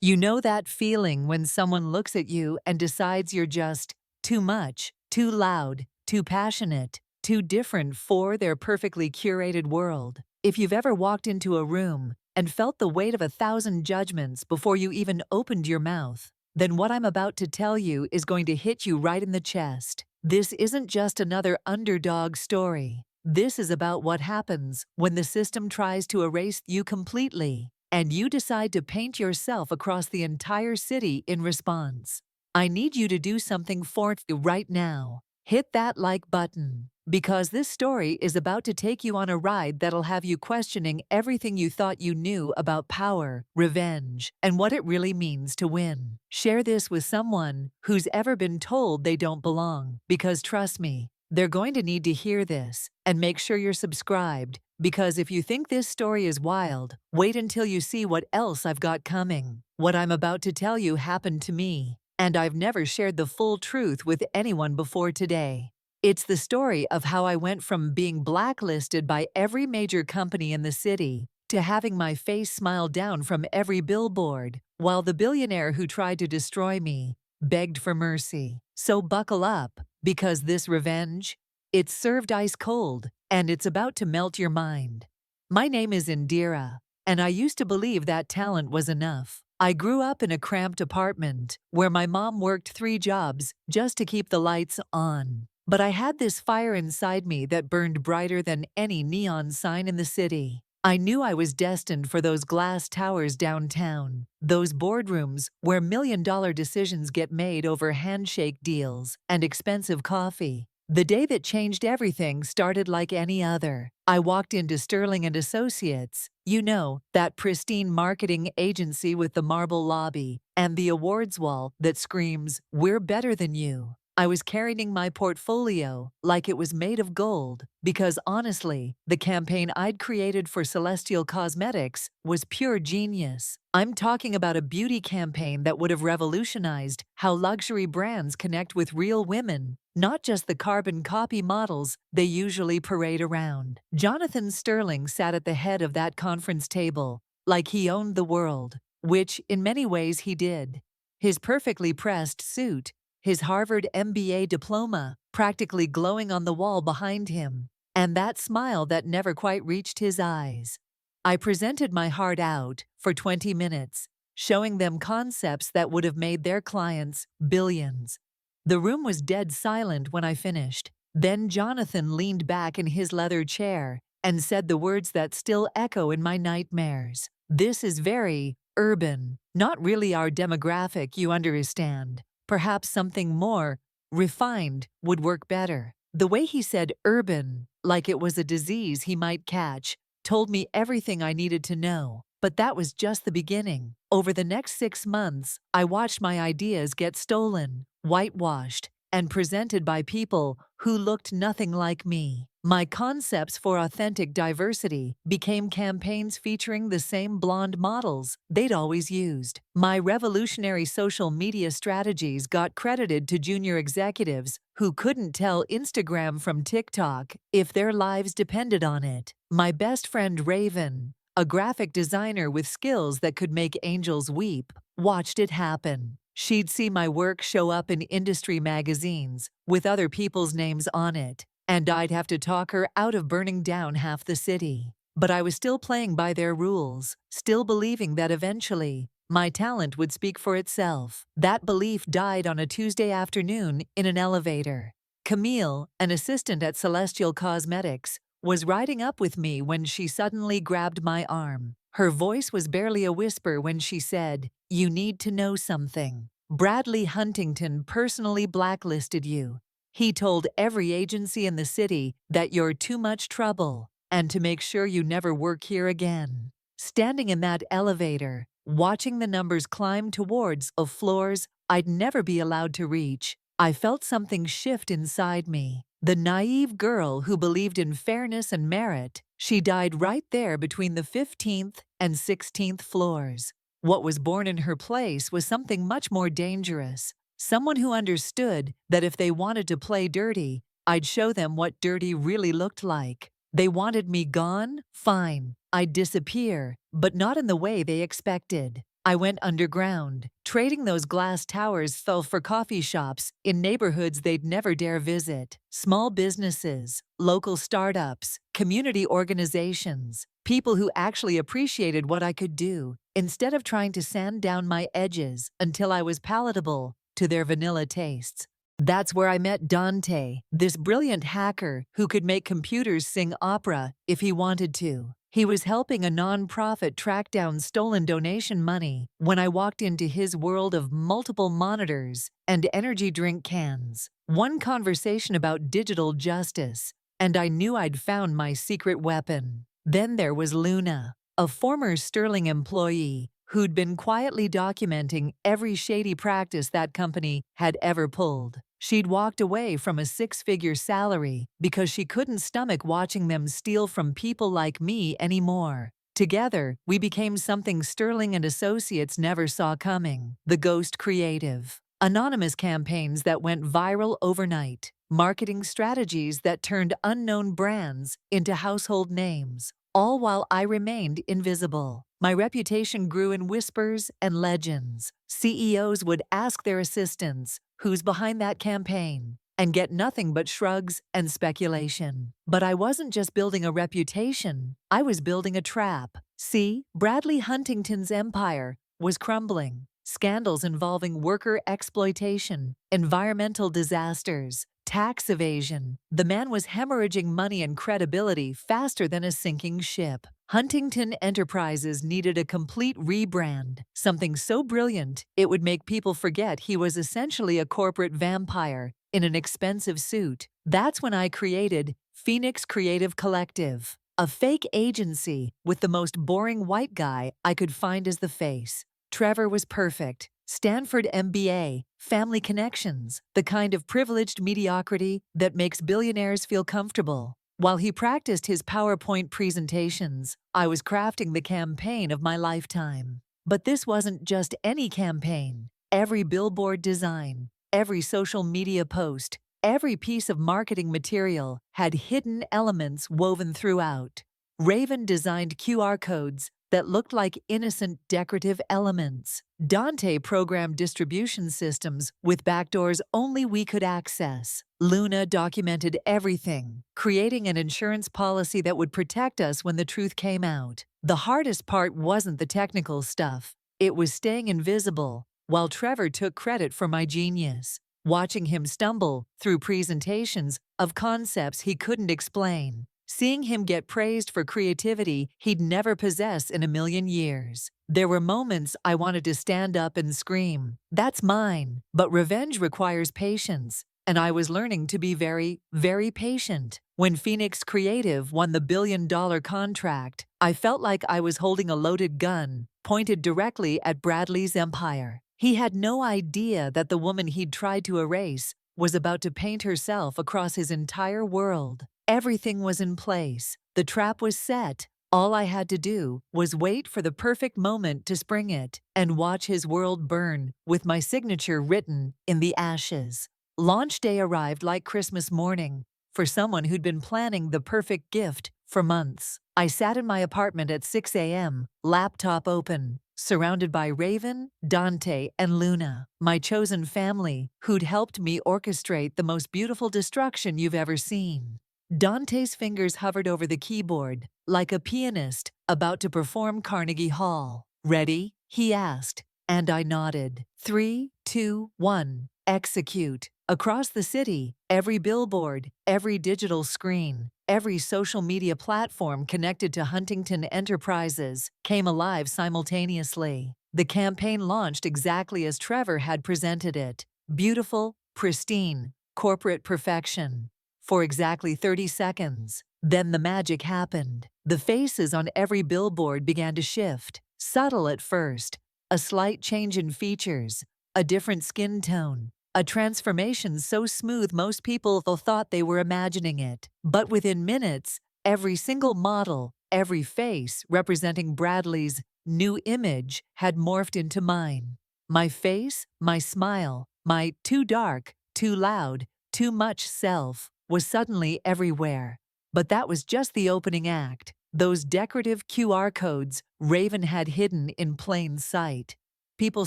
You know that feeling when someone looks at you and decides you're just too much, too loud, too passionate, too different for their perfectly curated world. If you've ever walked into a room and felt the weight of 1,000 judgments before you even opened your mouth, then what I'm about to tell you is going to hit you right in the chest. This isn't just another underdog story. This is about what happens when the system tries to erase you completely, and you decide to paint yourself across the entire city in response. I need you to do something for you right now. Hit that like button, because this story is about to take you on a ride that'll have you questioning everything you thought you knew about power, revenge, and what it really means to win. Share this with someone who's ever been told they don't belong, because trust me, they're going to need to hear this. And make sure you're subscribed, because if you think this story is wild, wait until you see what else I've got coming. What I'm about to tell you happened to me, and I've never shared the full truth with anyone before today. It's the story of how I went from being blacklisted by every major company in the city to having my face smiled down from every billboard, while the billionaire who tried to destroy me begged for mercy. So buckle up, because this revenge, it's served ice cold, and it's about to melt your mind. My name is Indira, and I used to believe that talent was enough. I grew up in a cramped apartment where my mom worked 3 jobs just to keep the lights on. But I had this fire inside me that burned brighter than any neon sign in the city. I knew I was destined for those glass towers downtown, those boardrooms where million-dollar decisions get made over handshake deals and expensive coffee. The day that changed everything started like any other. I walked into Sterling and Associates, you know, that pristine marketing agency with the marble lobby and the awards wall that screams, "We're better than you." I was carrying my portfolio like it was made of gold, because honestly, the campaign I'd created for Celestial Cosmetics was pure genius. I'm talking about a beauty campaign that would have revolutionized how luxury brands connect with real women, not just the carbon copy models they usually parade around. Jonathan Sterling sat at the head of that conference table, like he owned the world, which in many ways he did. His perfectly pressed suit, his Harvard MBA diploma practically glowing on the wall behind him, and that smile that never quite reached his eyes. I presented my heart out for 20 minutes, showing them concepts that would have made their clients billions. The room was dead silent when I finished. Then Jonathan leaned back in his leather chair and said the words that still echo in my nightmares. "This is very urban, not really our demographic, you understand. Perhaps something more refined would work better." The way he said urban, like it was a disease he might catch, told me everything I needed to know. But that was just the beginning. Over the next 6 months, I watched my ideas get stolen, whitewashed, and presented by people who looked nothing like me. My concepts for authentic diversity became campaigns featuring the same blonde models they'd always used. My revolutionary social media strategies got credited to junior executives who couldn't tell Instagram from TikTok if their lives depended on it. My best friend Raven, a graphic designer with skills that could make angels weep, watched it happen. She'd see my work show up in industry magazines with other people's names on it, and I'd have to talk her out of burning down half the city. But I was still playing by their rules, still believing that eventually my talent would speak for itself. That belief died on a Tuesday afternoon in an elevator. Camille, an assistant at Celestial Cosmetics, was riding up with me when she suddenly grabbed my arm. Her voice was barely a whisper when she said, "You need to know something. Bradley Huntington personally blacklisted you. He told every agency in the city that you're too much trouble, and to make sure you never work here again." Standing in that elevator, watching the numbers climb towards floors I'd never be allowed to reach, I felt something shift inside me. The naive girl who believed in fairness and merit, she died right there between the 15th and 16th floors. What was born in her place was something much more dangerous. Someone who understood that if they wanted to play dirty, I'd show them what dirty really looked like. They wanted me gone? Fine. I'd disappear, but not in the way they expected. I went underground, trading those glass towers for coffee shops in neighborhoods they'd never dare visit. Small businesses, local startups, community organizations, people who actually appreciated what I could do, instead of trying to sand down my edges until I was palatable to their vanilla tastes. That's where I met Dante, this brilliant hacker who could make computers sing opera if he wanted to. He was helping a nonprofit track down stolen donation money when I walked into his world of multiple monitors and energy drink cans. One conversation about digital justice, and I knew I'd found my secret weapon. Then there was Luna, a former Sterling employee who'd been quietly documenting every shady practice that company had ever pulled. She'd walked away from a six-figure salary because she couldn't stomach watching them steal from people like me anymore. Together, we became something Sterling and Associates never saw coming: the Ghost Creative. Anonymous campaigns that went viral overnight, marketing strategies that turned unknown brands into household names, all while I remained invisible. My reputation grew in whispers and legends. CEOs would ask their assistants, "Who's behind that campaign?" and get nothing but shrugs and speculation. But I wasn't just building a reputation, I was building a trap. See, Bradley Huntington's empire was crumbling. Scandals involving worker exploitation, environmental disasters, tax evasion. The man was hemorrhaging money and credibility faster than a sinking ship. Huntington Enterprises needed a complete rebrand, something so brilliant it would make people forget he was essentially a corporate vampire in an expensive suit. That's when I created Phoenix Creative Collective, a fake agency with the most boring white guy I could find as the face. Trevor was perfect. Stanford MBA, family connections, the kind of privileged mediocrity that makes billionaires feel comfortable. While he practiced his PowerPoint presentations, I was crafting the campaign of my lifetime. But this wasn't just any campaign. Every billboard design, every social media post, every piece of marketing material had hidden elements woven throughout. Raven designed QR codes that looked like innocent decorative elements. Dante programmed distribution systems with backdoors only we could access. Luna documented everything, creating an insurance policy that would protect us when the truth came out. The hardest part wasn't the technical stuff. It was staying invisible, while Trevor took credit for my genius. Watching him stumble through presentations of concepts he couldn't explain. Seeing him get praised for creativity he'd never possess in a million years. There were moments I wanted to stand up and scream, "That's mine!" But revenge requires patience, and I was learning to be very, very patient. When Phoenix Creative won the billion-dollar contract, I felt like I was holding a loaded gun, pointed directly at Bradley's empire. He had no idea that the woman he'd tried to erase was about to paint herself across his entire world. Everything was in place. The trap was set. All I had to do was wait for the perfect moment to spring it and watch his world burn with my signature written in the ashes. Launch day arrived like Christmas morning for someone who'd been planning the perfect gift for months. I sat in my apartment at 6 a.m., laptop open, surrounded by Raven, Dante, and Luna, my chosen family, who'd helped me orchestrate the most beautiful destruction you've ever seen. Dante's fingers hovered over the keyboard, like a pianist about to perform Carnegie Hall. "Ready?" he asked, and I nodded. 3, 2, 1, execute. Across the city, every billboard, every digital screen, every social media platform connected to Huntington Enterprises came alive simultaneously. The campaign launched exactly as Trevor had presented it. Beautiful, pristine, corporate perfection. For exactly 30 seconds. Then the magic happened. The faces on every billboard began to shift. Subtle at first. A slight change in features. A different skin tone. A transformation so smooth most people thought they were imagining it. But within minutes, every single model, every face representing Bradley's new image had morphed into mine. My face, my smile, my too dark, too loud, too much self was suddenly everywhere. But that was just the opening act. Those decorative QR codes Raven had hidden in plain sight. People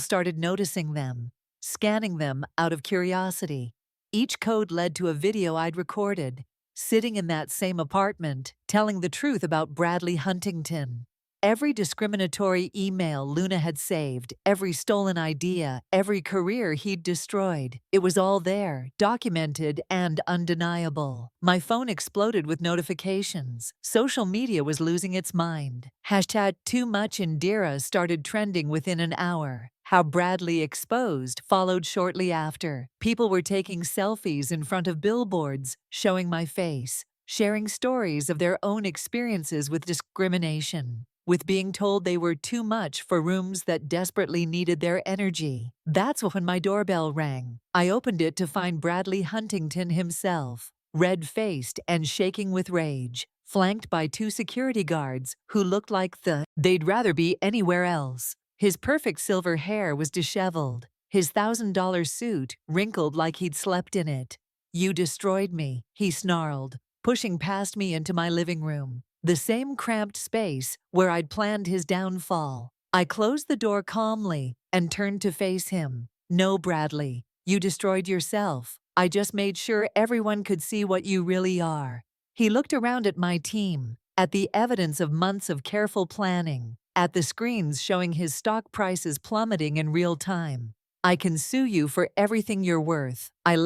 started noticing them, scanning them out of curiosity. Each code led to a video I'd recorded, sitting in that same apartment, telling the truth about Bradley Huntington. Every discriminatory email Luna had saved, every stolen idea, every career he'd destroyed. It was all there, documented and undeniable. My phone exploded with notifications. Social media was losing its mind. Hashtag Too Much Indira started trending within an hour. How Bradley Exposed followed shortly after. People were taking selfies in front of billboards, showing my face, sharing stories of their own experiences with discrimination, with being told they were too much for rooms that desperately needed their energy. That's when my doorbell rang. I opened it to find Bradley Huntington himself, red-faced and shaking with rage, flanked by two security guards who looked like they'd rather be anywhere else. His perfect silver hair was disheveled, his $1,000 suit wrinkled like he'd slept in it. "You destroyed me," he snarled, pushing past me into my living room, the same cramped space where I'd planned his downfall. I closed the door calmly and turned to face him. "No, Bradley, you destroyed yourself. I just made sure everyone could see what you really are." He looked around at my team, at the evidence of months of careful planning, at the screens showing his stock prices plummeting in real time. "I can sue you for everything you're worth." I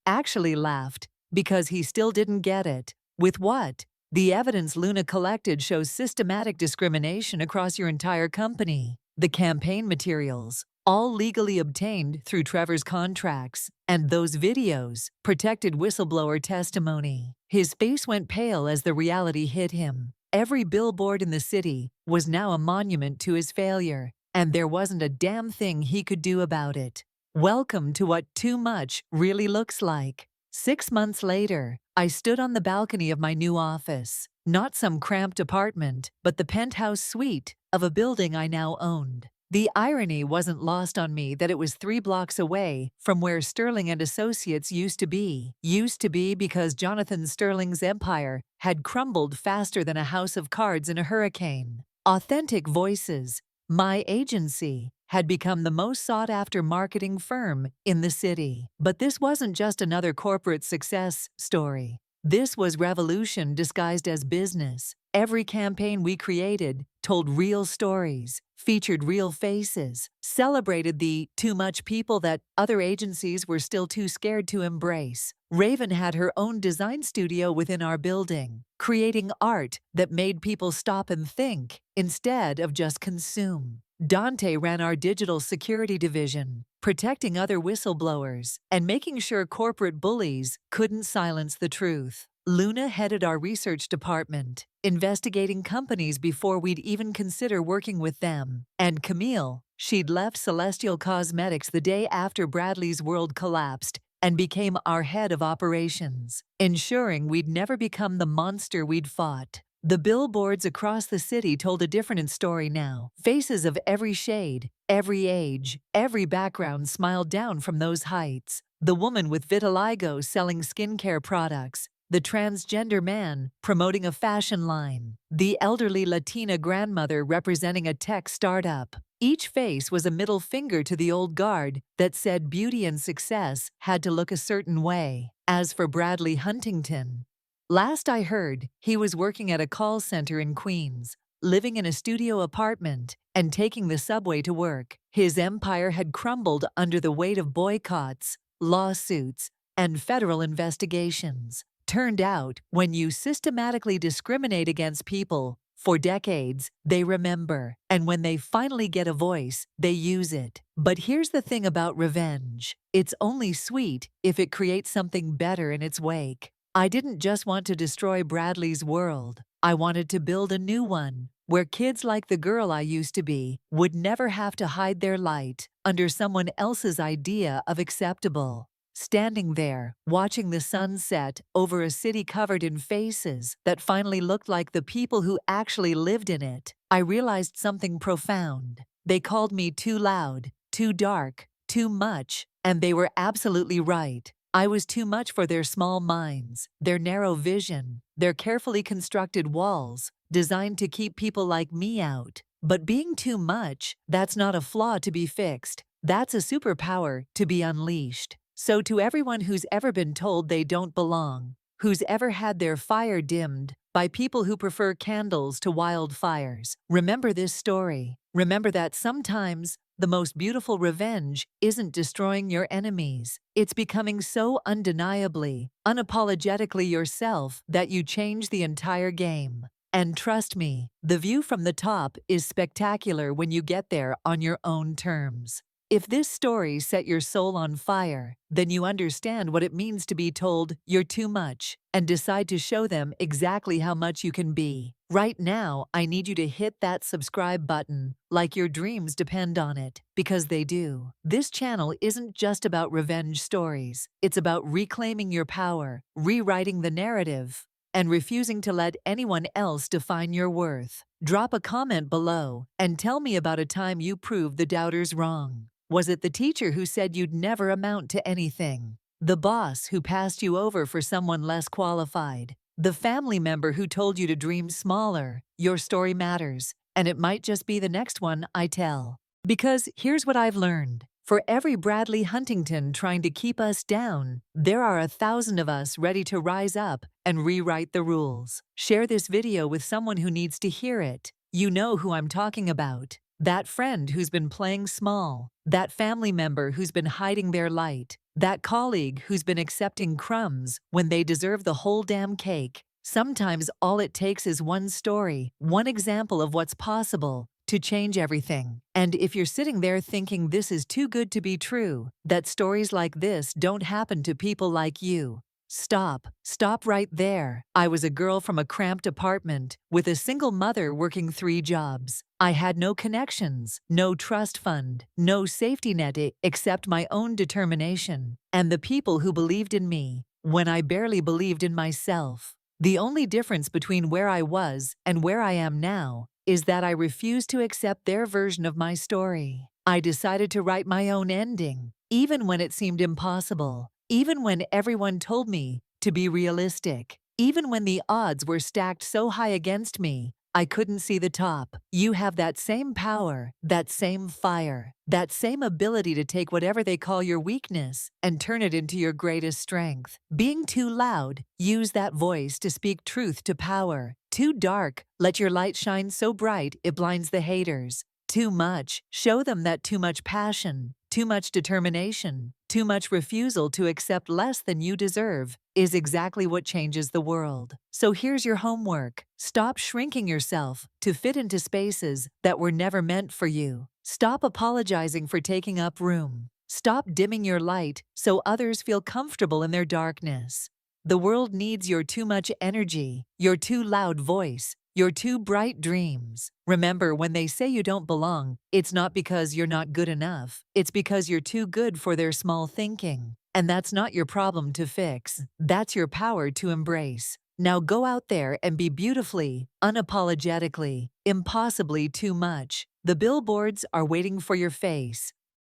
actually laughed, because he still didn't get it. "With what?" "The evidence Luna collected shows systematic discrimination across your entire company. The campaign materials, all legally obtained through Trevor's contracts, and those videos, protected whistleblower testimony." His face went pale as the reality hit him. Every billboard in the city was now a monument to his failure, and there wasn't a damn thing he could do about it. Welcome to what too much really looks like. 6 months later, I stood on the balcony of my new office, not some cramped apartment, but the penthouse suite of a building I now owned. The irony wasn't lost on me that it was 3 blocks away from where Sterling and Associates used to be. Used to be because Jonathan Sterling's empire had crumbled faster than a house of cards in a hurricane. Authentic Voices, my agency, had become the most sought-after marketing firm in the city. But this wasn't just another corporate success story. This was revolution disguised as business. Every campaign we created told real stories, featured real faces, celebrated the too much people that other agencies were still too scared to embrace. Raven had her own design studio within our building, creating art that made people stop and think instead of just consume. Dante ran our digital security division, protecting other whistleblowers and making sure corporate bullies couldn't silence the truth. Luna headed our research department, investigating companies before we'd even consider working with them. And Camille, she'd left Celestial Cosmetics the day after Bradley's world collapsed and became our head of operations, ensuring we'd never become the monster we'd fought. The billboards across the city told a different story now. Faces of every shade, every age, every background smiled down from those heights. The woman with vitiligo selling skincare products, the transgender man promoting a fashion line, the elderly Latina grandmother representing a tech startup. Each face was a middle finger to the old guard that said beauty and success had to look a certain way. As for Bradley Huntington, last I heard, he was working at a call center in Queens, living in a studio apartment, and taking the subway to work. His empire had crumbled under the weight of boycotts, lawsuits, and federal investigations. Turned out, when you systematically discriminate against people for decades, they remember. And when they finally get a voice, they use it. But here's the thing about revenge. It's only sweet if it creates something better in its wake. I didn't just want to destroy Bradley's world. I wanted to build a new one, where kids like the girl I used to be would never have to hide their light under someone else's idea of acceptable. Standing there, watching the sun set over a city covered in faces that finally looked like the people who actually lived in it, I realized something profound. They called me too loud, too dark, too much, and they were absolutely right. I was too much for their small minds, their narrow vision, They're carefully constructed walls, designed to keep people like me out. But being too much, that's not a flaw to be fixed. That's a superpower to be unleashed. So to everyone who's ever been told they don't belong, who's ever had their fire dimmed by people who prefer candles to wildfires, remember this story. Remember that sometimes the most beautiful revenge isn't destroying your enemies. It's becoming so undeniably, unapologetically yourself that you change the entire game. And trust me, the view from the top is spectacular when you get there on your own terms. If this story set your soul on fire, then you understand what it means to be told you're too much and decide to show them exactly how much you can be. Right now, I need you to hit that subscribe button like your dreams depend on it, because they do. This channel isn't just about revenge stories. It's about reclaiming your power, rewriting the narrative, and refusing to let anyone else define your worth. Drop a comment below and tell me about a time you proved the doubters wrong. Was it the teacher who said you'd never amount to anything? The boss who passed you over for someone less qualified? The family member who told you to dream smaller? Your story matters, and it might just be the next one I tell. Because here's what I've learned. For every Bradley Huntington trying to keep us down, there are 1,000 of us ready to rise up and rewrite the rules. Share this video with someone who needs to hear it. You know who I'm talking about. That friend who's been playing small. That family member who's been hiding their light. That colleague who's been accepting crumbs when they deserve the whole damn cake. Sometimes all it takes is one story, one example of what's possible, to change everything. And if you're sitting there thinking this is too good to be true, that stories like this don't happen to people like you, stop. Stop right there. I was a girl from a cramped apartment with a single mother working 3 jobs. I had no connections, no trust fund, no safety net except my own determination and the people who believed in me when I barely believed in myself. The only difference between where I was and where I am now is that I refused to accept their version of my story. I decided to write my own ending, even when it seemed impossible, even when everyone told me to be realistic, even when the odds were stacked so high against me, I couldn't see the top. You have that same power, that same fire, that same ability to take whatever they call your weakness and turn it into your greatest strength. Being too loud, use that voice to speak truth to power. Too dark, let your light shine so bright it blinds the haters. Too much, show them that too much passion, too much determination, too much refusal to accept less than you deserve is exactly what changes the world. So here's your homework. Stop shrinking yourself to fit into spaces that were never meant for you. Stop apologizing for taking up room. Stop dimming your light so others feel comfortable in their darkness. The world needs your too much energy, your too loud voice, your too bright dreams. Remember, when they say you don't belong, it's not because you're not good enough. It's because you're too good for their small thinking. And that's not your problem to fix. That's your power to embrace. Now go out there and be beautifully, unapologetically, impossibly too much. The billboards are waiting for your face.